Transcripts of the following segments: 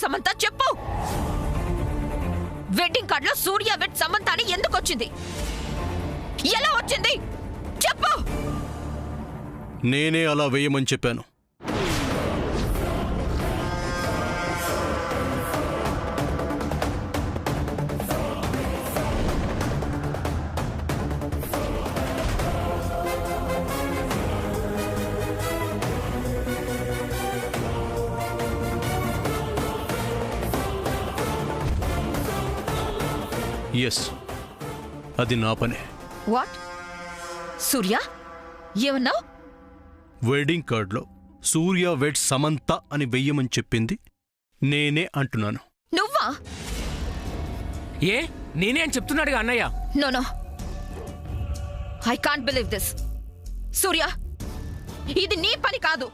సమంత చెప్పు. వెడ్డింగ్ కార్డులో సూర్య వెడ్ సమంత అని ఎందుకు వచ్చింది? ఎలా వచ్చింది చెప్పు. నేనే అలా వేయమని చెప్పాను. ఎస్, అది నా పనే. వాట్? సూర్య ఏమన్నావు? వెడ్డింగ్ కార్డులో సూర్య వెడ్ సమంత అని వెయ్యమని చెప్పింది నేనే అంటున్నాను. నువ్వా? ఏ నేనే అని చెప్తున్నాడుగా అన్నయ్య. No no, I can't believe this. Surya, ఇది నీ పని కాదు,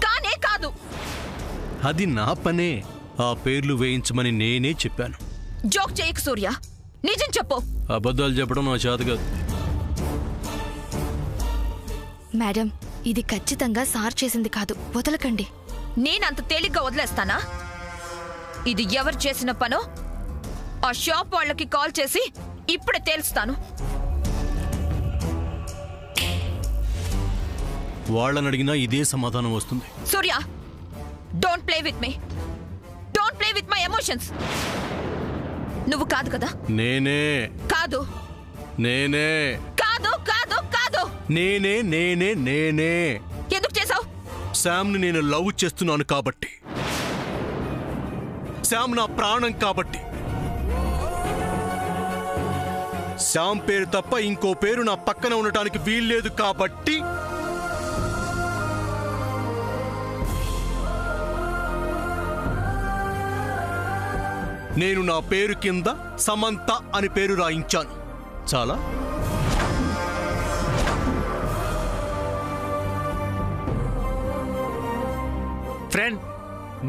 కానే కాదు. అది నా పనే. ఆ పేర్లు వేయించమని నేనే చెప్పాను. జోక్ చేయకు సూర్య, నిజం చెప్పు. అబద్ధాలు చెప్పడం నా చేత కాదు. మేడం, ఇది ఖచ్చితంగా సార్ చేసింది కాదు, వదలకండి. నేనంత తేలిగ్గా వదిలేస్తానా? ఇది ఎవరు చేసిన పనో ఆ షాప్ వాళ్ళకి కాల్ చేసి ఇప్పుడే తేల్స్తాను. వాళ్ళని అడిగినా ఇదే సమాధానం వస్తుంది. Surya, don't play with me, don't play with my emotions. నువ్వు కాదు కదా? నేనే. కాదు. నేనే. కాదు కాదు కాదు. నేనే నేనే నేనే. ఎందుకు చేసావు? శామ్ని నేను లవ్ చేస్తున్నాను కాబట్టి. శామ్ నా ప్రాణం కాబట్టి. శామ్ పేరు తప్ప ఇంకో పేరు నా పక్కన ఉండటానికి వీల్లేదు కాబట్టి. నేను నా పేరు కింద సమంత అని పేరు రాయించాను. చాలా. ఫ్రెండ్,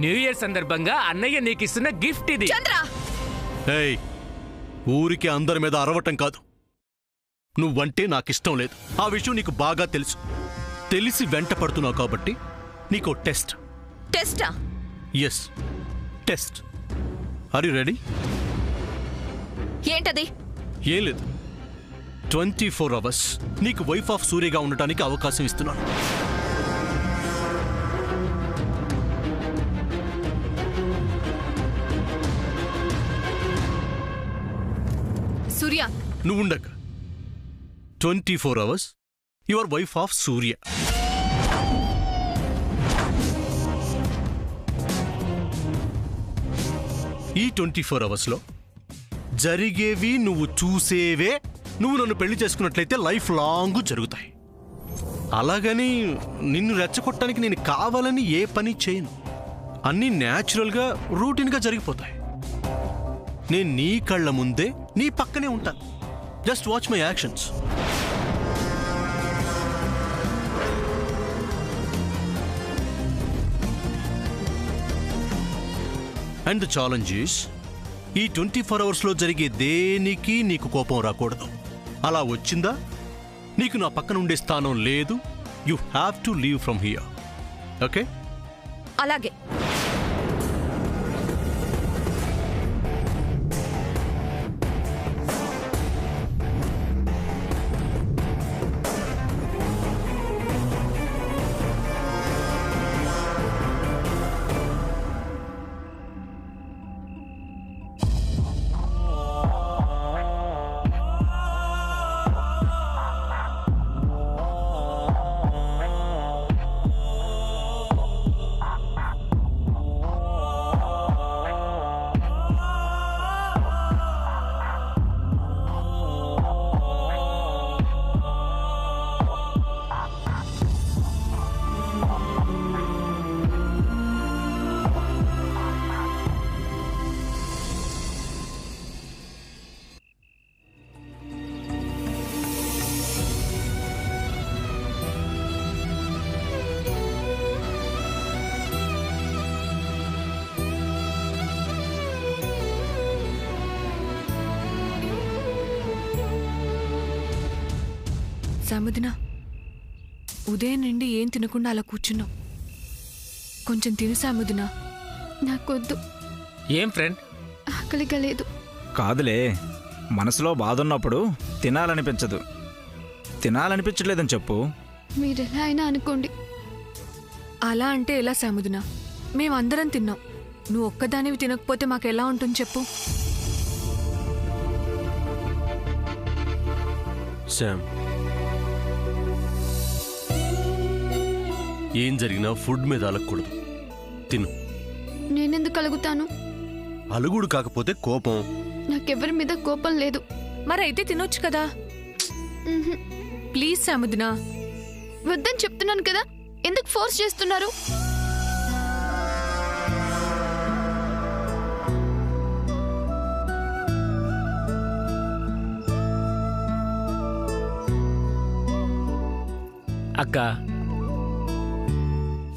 న్యూ ఇయర్ సందర్భంగా అన్నయ్య నీకు ఇస్తున్న గిఫ్ట్ ఇది. చంద్ర, ఏయ్, ఊరికి అందరి మీద అరవటం కాదు. నువ్వంటే నాకిష్టం లేదు. ఆ విషయం నీకు బాగా తెలుసు. తెలిసి వెంట పడుతున్నావు కాబట్టి నీకో టెస్ట్. టెస్టా? Yes, test. Are you ready? ఏంటది? ఏం లేదు, 24 hours నీకు వైఫ్ ఆఫ్ సూర్యగా ఉండటానికి అవకాశం ఇస్తున్నాను. సూర్య, నువ్వు ఉండక 24 hours యువర్ వైఫ్ ఆఫ్ సూర్య. ఈ 24 hours జరిగేవి నువ్వు చూసేవే. నువ్వు నన్ను పెళ్లి చేసుకున్నట్లయితే లైఫ్ లాంగ్ జరుగుతాయి. అలాగని నిన్ను రెచ్చగొట్టడానికి నేను కావాలని ఏ పని చేయను. అన్నీ న్యాచురల్గా రూటీన్గా జరిగిపోతాయి. నేను నీ కళ్ళ ముందే నీ పక్కనే ఉంటాను. Just watch my actions. And the challenge is, ఈ 24 hours జరిగే దేనికి నీకు కోపం రాకూడదు. అలా వచ్చిందా నీకు నా పక్కన ఉండే స్థానం లేదు. You have to leave from here. Okay? అలాగే. సముద్న, ఉదయం నుండి ఏం తినకుండా అలా కూర్చున్నావు. కొంచెం తిను సముద్న. నాకొద్దు, ఏం ఫ్రెండ్? ఆకలిగా లేదు. కాదులే, మనసులో బాధ ఉన్నప్పుడు తినాలనిపించదు. తినాలనిపించలేదని చెప్పు. మీరెలా అయినా అనుకోండి. అలా అంటే ఎలా సాముదినా? మేమందరం తిన్నాం. నువ్వు ఒక్కదానివి తినకపోతే మాకెలా ఉంటుంది చెప్పు? శామ్, ఏం జరిగినా ఫుడ్ మీద అలగకూడదు. తిను. నేనెందుకు అలుగుతాను? అలుగుడు కాకపోతే కోపం. నాకెవరి మీద కోపం లేదు. మరైతే తినొచ్చు కదా. ఉహుం. ప్లీజ్ సాముదినా. వద్దని చెప్తున్నాను కదా, ఎందుకు ఫోర్స్ చేస్తున్నారు? అక్క,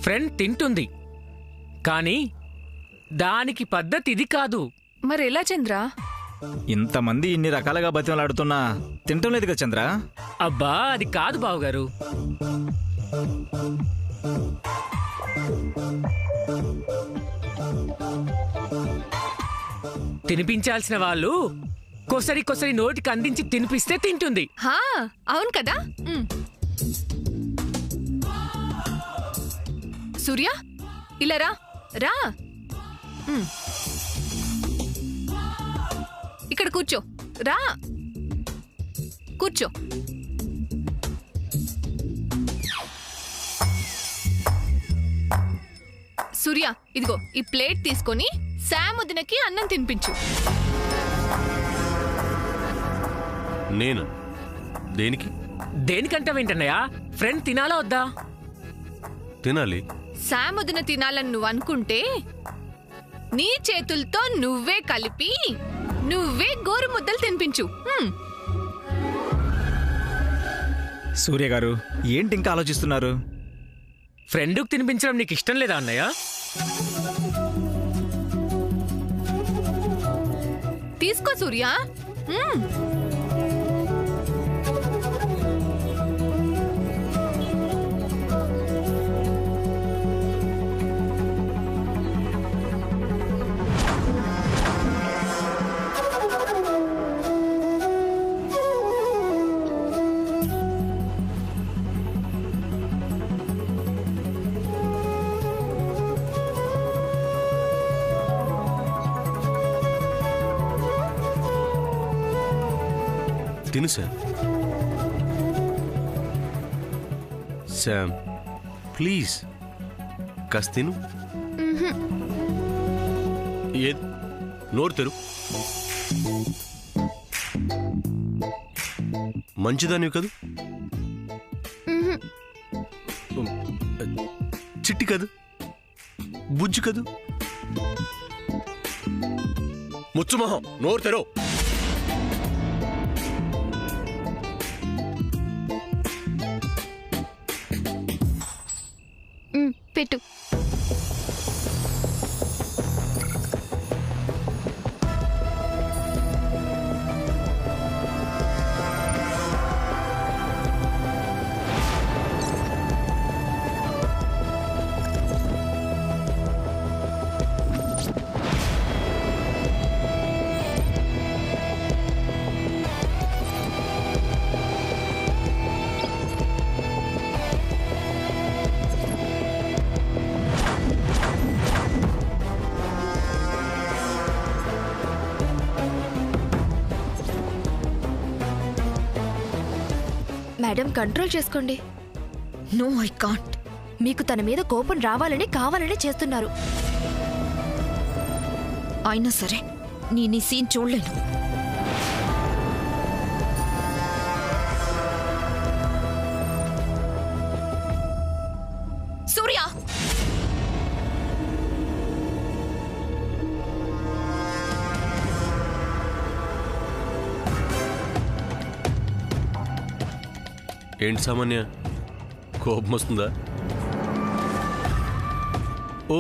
ఫ్రెండ్ తింటుంది, కానీ దానికి పద్ధతి ఇది కాదు. మరెలా చంద్ర? ఇంతమంది ఇన్ని రకాలుగా బతిమలాడుతున్నా తింటం లేదు కదా చంద్ర. అబ్బా, అది కాదు బావగారు. తినిపించాల్సిన వాళ్ళు కొసరి కొసరి నోటికి అందించి తినిపిస్తే తింటుంది. హా, అవును కదా. సూర్య, ఇలా రా రా. ఇక్కడ కూర్చో. రా కూర్చో. సూర్య, ఇదిగో ఈ ప్లేట్ తీసుకొని శాముదినకి అన్నం తినిపించు. నేను దేనికి? దేనికంటావేంటన్నయ్యా? ఫ్రెండ్ తినాలా వద్దా? తినాలి. శాముదిన తినాలని నువ్వు అనుకుంటే నీ చేతులతో నువ్వే కలిపి నువ్వే గోరు ముద్దలు తినిపించు. సూర్య గారు, ఏంటి ఇంకా ఆలోచిస్తున్నారు? ఫ్రెండ్కు తినిపించడం నీకు ఇష్టం లేదా అన్నయ్య? తీసుకో సూర్య. తిను శామ్. శామ్, ప్లీజ్ కాస్త తిను. ఏ నోరు తెరు. మంచిదానివి కదూ, చిట్టి కదూ, బుజ్జి కదూ. ముచ్చుమొహం, నోరు తెరు. పెట్టు. మేడం, కంట్రోల్ చేసుకోండి. No, I can't. మీకు తన మీద కోపం రావాలని కావాలని చేస్తున్నారు. అయినా సరే నేను ఈ సీన్ చూడలేను. సూర్య, ఏంటి సామాన్య, కోపం వస్తుందా? ఓ,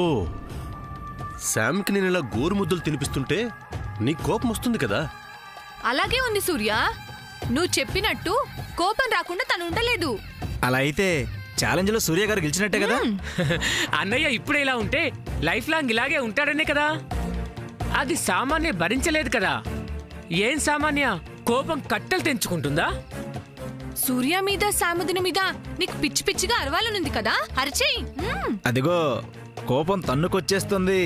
శామ్కి నేను ఇలా గోరు ముద్దలు తినిపిస్తుంటే నీకు కోపం వస్తుంది కదా? అలాగే ఉంది సూర్య. నువ్వు చెప్పినట్టు కోపం రాకుండా తను ఉండలేదు. అలా అయితే ఛాలెంజ్ లో సూర్య గారు గెలిచినట్టే కదా. అన్నయ్య ఇప్పుడే ఇలా ఉంటే లైఫ్ లాంగ్ ఇలాగే ఉంటాడనే కదా. అది సామాన్య భరించలేదు కదా. ఏం సామాన్య కోపం కట్టలు తెంచుకుంటుందా? సూర్య మీద సాముదిని మీద నీకు పిచ్చి పిచ్చిగా అరవాలనుంది కదా, అరిచేయి. అదిగో కోపం తన్నుకొచ్చేస్తుంది.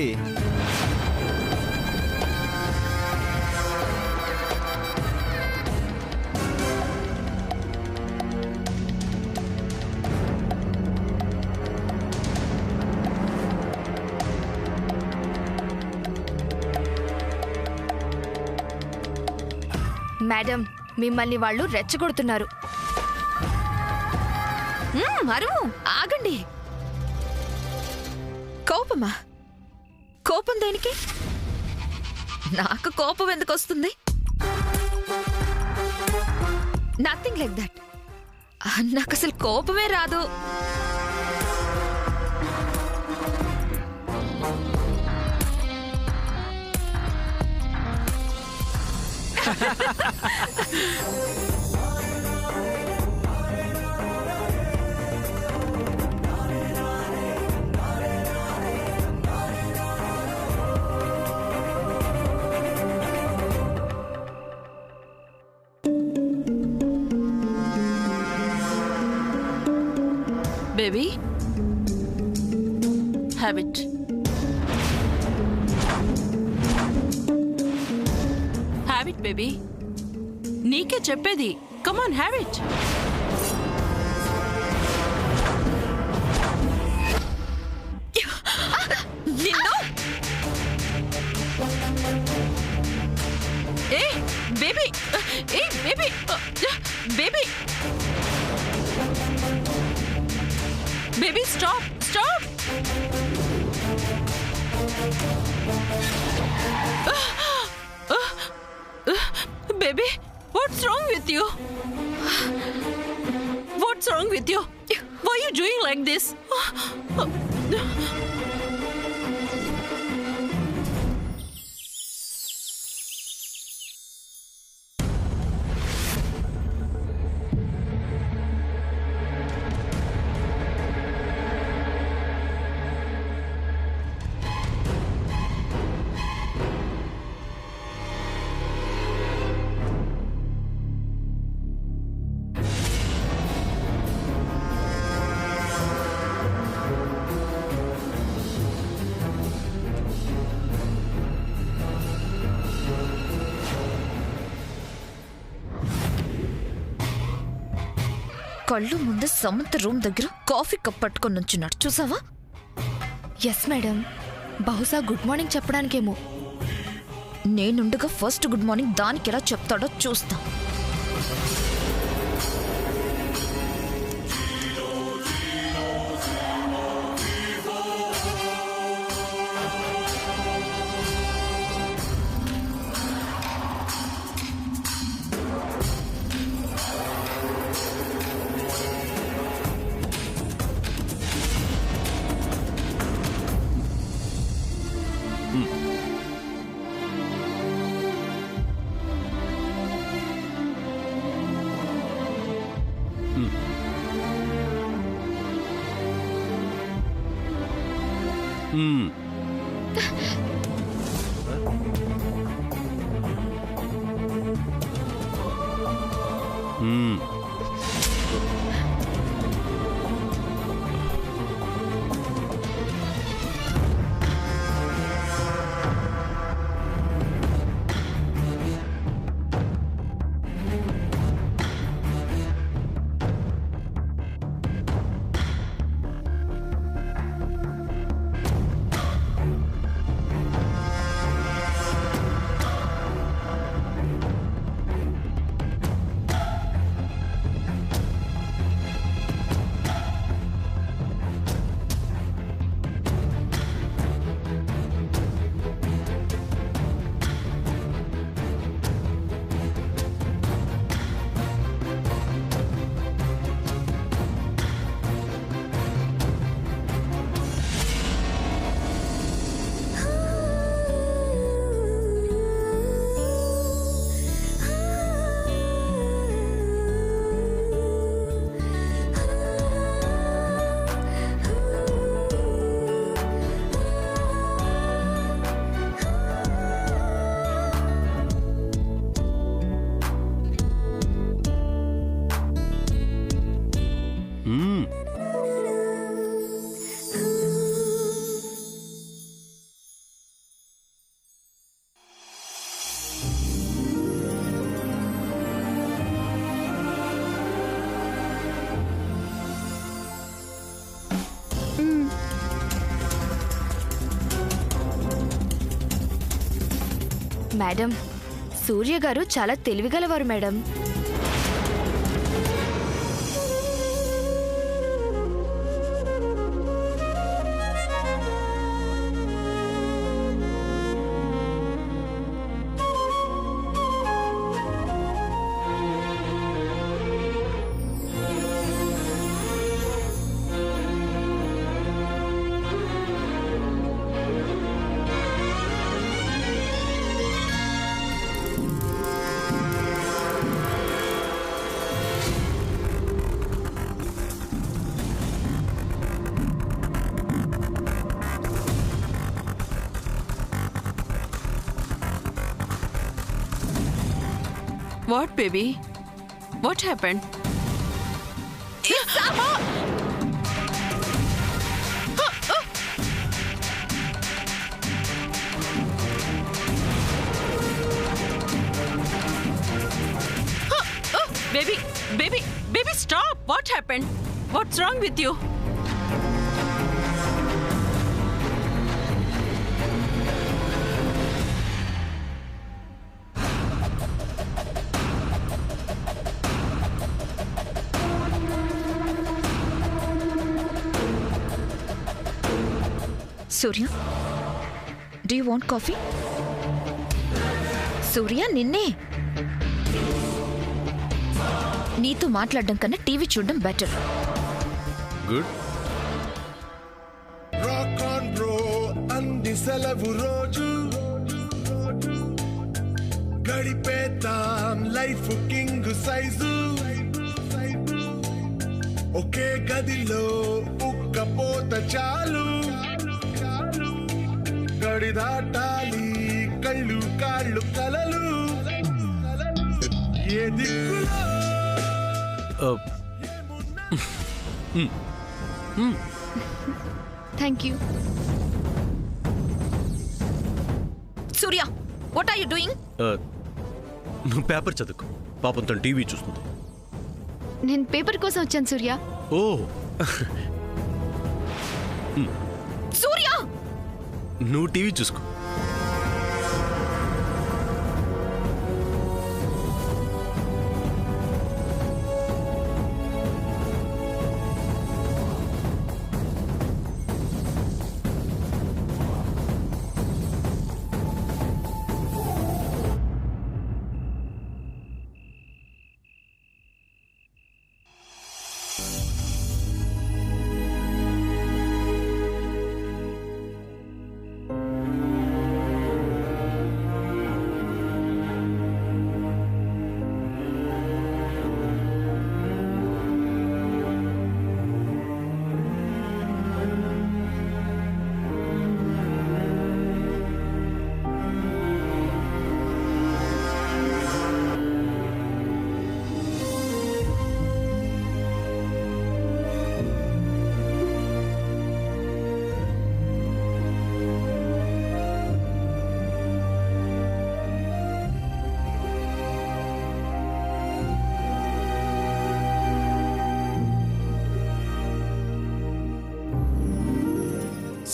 మేడం, మిమ్మల్ని వాళ్ళు రెచ్చగొడుతున్నారు. అరువు. ఆగండి. కోపమా? కోపం దేనికి? నాకు కోపం ఎందుకు వస్తుంది? Nothing like that. నాకు అసలు కోపమే రాదు. Baby, have it. Have it, baby. నీకే చెప్పేది. Come on, have it. నిన్ను hey baby, hey baby, baby, Baby, stop, stop. Baby, what's wrong with you? What's wrong with you? Why are you doing like this? కళ్ళు ముందు Samantha room దగ్గర coffee cup పట్టుకొని నుంచున్నాడు, చూసావా? Yes madam, బహుశా good morning చెప్పడానికేమో. నేనుండగా first good morning దానికి ఎలా చెప్తాడో చూస్తా. మేడం, సూర్య గారు చాలా తెలివిగలవారు madam. What, baby? What happened? Baby, stop! What happened? What's wrong with you? Surya, do you want coffee? Surya, నిన్నే. నీతో మాట్లాడడం కన్నా టీవీ చూడడం better. Good. Rock on bro అంది సెలవు రోజు గడిపేతాం లైఫ్ కింగ్ సైజు ఒకే గదిలో ఉక్కపోత చాలు గడి దాటాలి కళ్ళు కాళ్ళు కలలు ఏ దిక్కులో thank you. Surya, what are you doing? నువ్వు పేపర్ చదువుకో. పాపం తను టీవీ చూస్తుంది. నేను పేపర్ కోసం వచ్చాను సూర్య. ఓ సూర్య, నువ్వు టీవీ చూసుకో.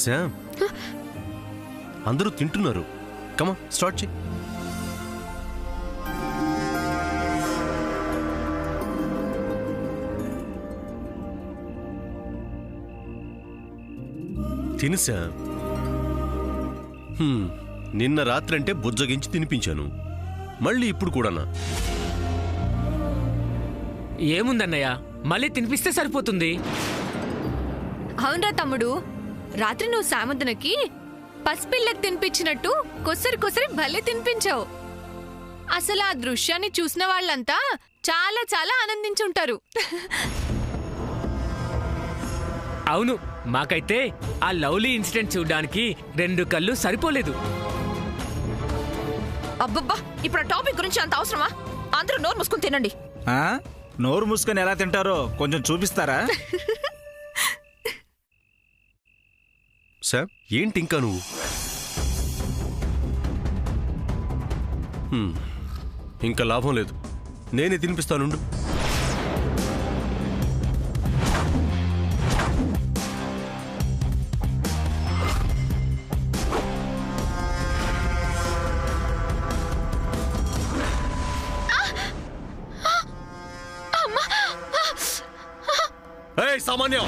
శామ్, అందరూ తింటున్నారు. కమా, స్టార్ట్ చేయి. తిను శామ్. నిన్న రాత్రంటే బుజ్జగించి తినిపించాను, మళ్ళీ ఇప్పుడు కూడానా? ఏముందన్నయ్య, మళ్ళీ తినిపిస్తే సరిపోతుంది. అవునరా తమ్ముడు, రాత్రి నువ్వు సాముద్రకి పసిపిల్లకి తినిపించినట్టు కొసరి కొసరి భలే తినిపించావు. అసలు ఆ దృశ్యాన్ని చూసిన వాళ్ళంతా చాలా చాలా ఆనందించుంటారు. అవును, మాకైతే ఆ లవ్లీ ఇన్సిడెంట్ చూడడానికి 2 కళ్ళు సరిపోలేదు. అబ్బబ్బా, ఇప్పుడు ఆ టాపిక్ గురించి అంత అవసరమా? అందరూ నోరు మూసుకుని తినండి. నోరు మూసుకొని ఎలా తింటారో కొంచెం చూపిస్తారా? శామ్, ఏంటి ఇంకా నువ్వు? ఇంకా లాభం లేదు, నేనే తినిపిస్తానుండు. సామాన్యం.